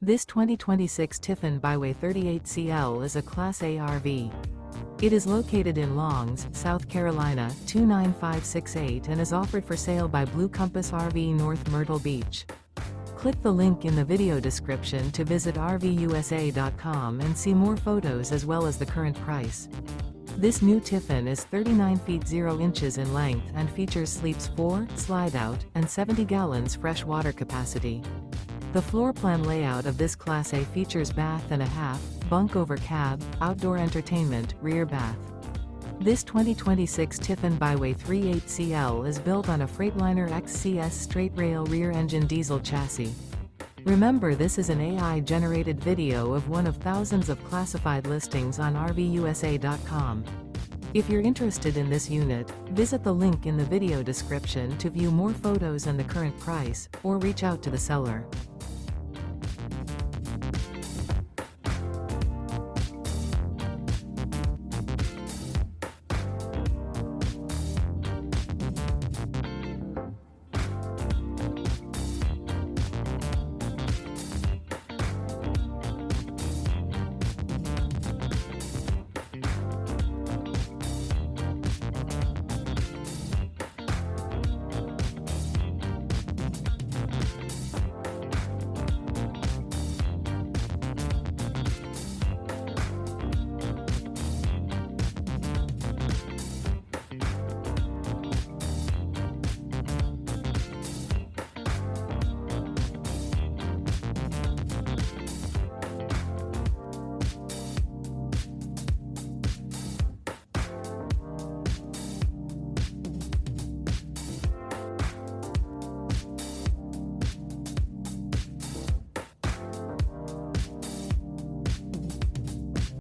This 2026 Tiffin Byway 38CL is a Class A RV. It is located in Longs, South Carolina, 29568 and is offered for sale by Blue Compass RV North Myrtle Beach. Click the link in the video description to visit RVUSA.com and see more photos as well as the current price. This new Tiffin is 39 feet 0 inches in length and features sleeps 4, slide-out, and 70 gallons fresh water capacity. The floor plan layout of this Class A features bath and a half, bunk over cab, outdoor entertainment, rear bath. This 2026 Tiffin Byway 38CL is built on a Freightliner XCS straight rail rear engine diesel chassis. Remember, this is an AI-generated video of one of thousands of classified listings on RVUSA.com. If you're interested in this unit, visit the link in the video description to view more photos and the current price, or reach out to the seller.